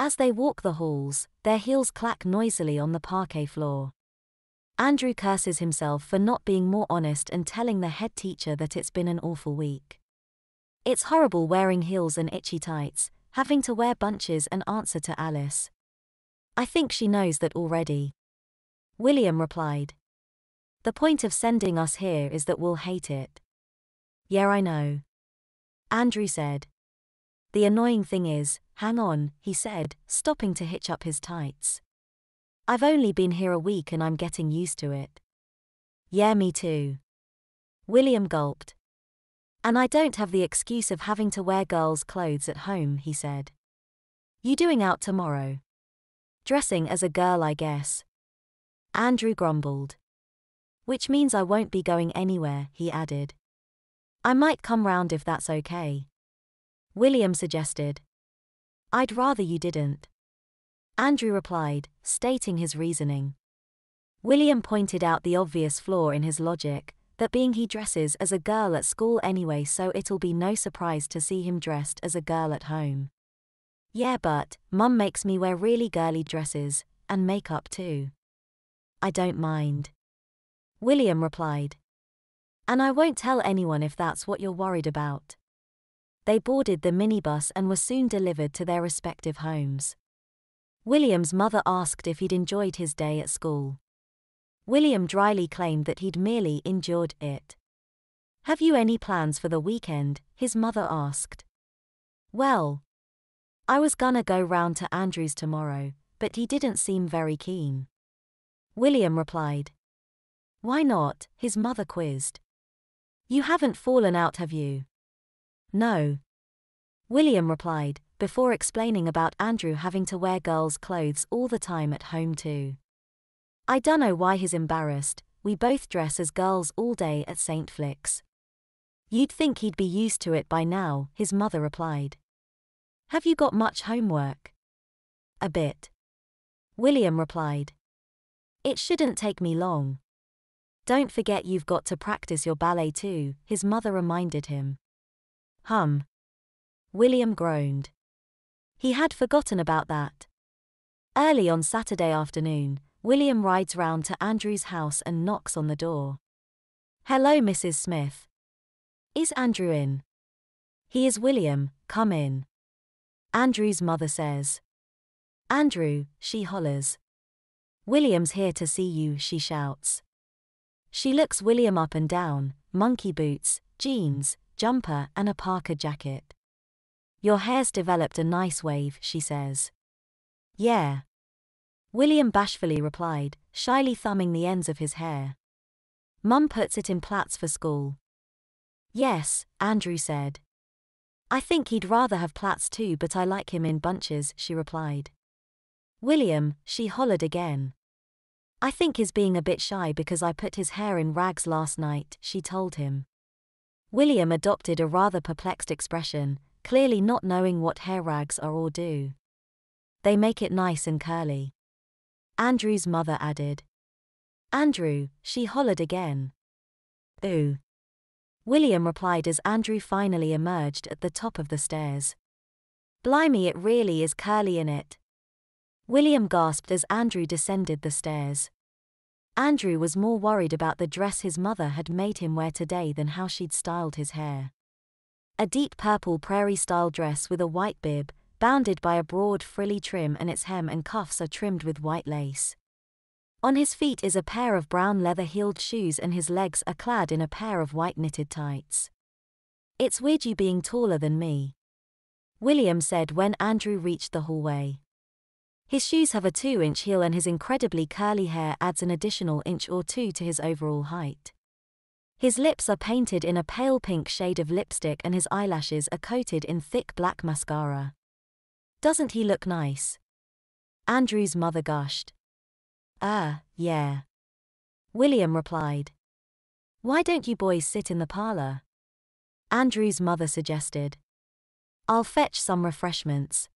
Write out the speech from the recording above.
As they walk the halls, their heels clack noisily on the parquet floor. Andrew curses himself for not being more honest and telling the head teacher that it's been an awful week. It's horrible wearing heels and itchy tights, having to wear bunches and answer to Alice. I think she knows that already. William replied. The point of sending us here is that we'll hate it. Yeah, I know. Andrew said. The annoying thing is, hang on, he said, stopping to hitch up his tights. I've only been here a week and I'm getting used to it. Yeah, me too. William gulped. And I don't have the excuse of having to wear girls' clothes at home, he said. You doing out tomorrow? Dressing as a girl, I guess. Andrew grumbled. Which means I won't be going anywhere, he added. I might come round if that's okay. William suggested. I'd rather you didn't. Andrew replied, stating his reasoning. William pointed out the obvious flaw in his logic, that being he dresses as a girl at school anyway, so it'll be no surprise to see him dressed as a girl at home. Yeah, but Mum makes me wear really girly dresses, and makeup too. I don't mind. William replied. And I won't tell anyone if that's what you're worried about. They boarded the minibus and were soon delivered to their respective homes. William's mother asked if he'd enjoyed his day at school. William dryly claimed that he'd merely endured it. Have you any plans for the weekend? His mother asked. Well, I was gonna go round to Andrew's tomorrow, but he didn't seem very keen. William replied. Why not? His mother quizzed. You haven't fallen out, have you? No. William replied, before explaining about Andrew having to wear girls' clothes all the time at home too. I dunno why he's embarrassed, we both dress as girls all day at St. Flick's. You'd think he'd be used to it by now, his mother replied. Have you got much homework? A bit. William replied. It shouldn't take me long. Don't forget you've got to practice your ballet too, his mother reminded him. William groaned. He had forgotten about that. Early on Saturday afternoon, William rides round to Andrew's house and knocks on the door. Hello, Mrs. Smith. Is Andrew in? He is, William, come in. Andrew's mother says. Andrew, she hollers. William's here to see you, she shouts. She looks William up and down, monkey boots, jeans, jumper and a parka jacket. Your hair's developed a nice wave, she says. Yeah. William bashfully replied, shyly thumbing the ends of his hair. Mum puts it in plaits for school. Yes, Andrew said. I think he'd rather have plaits too, but I like him in bunches, she replied. William, she hollered again. I think he's being a bit shy because I put his hair in rags last night, she told him. William adopted a rather perplexed expression, clearly not knowing what hair rags are or do. They make it nice and curly. Andrew's mother added. Andrew, she hollered again. Ooh. William replied as Andrew finally emerged at the top of the stairs. Blimey, it really is curly in it. William gasped as Andrew descended the stairs. Andrew was more worried about the dress his mother had made him wear today than how she'd styled his hair. A deep purple prairie-style dress with a white bib, bounded by a broad frilly trim, and its hem and cuffs are trimmed with white lace. On his feet is a pair of brown leather-heeled shoes and his legs are clad in a pair of white knitted tights. It's weird you being taller than me, William said when Andrew reached the hallway. His shoes have a 2-inch heel and his incredibly curly hair adds an additional inch or two to his overall height. His lips are painted in a pale pink shade of lipstick and his eyelashes are coated in thick black mascara. Doesn't he look nice? Andrew's mother gushed. Yeah. William replied. Why don't you boys sit in the parlor? Andrew's mother suggested. I'll fetch some refreshments.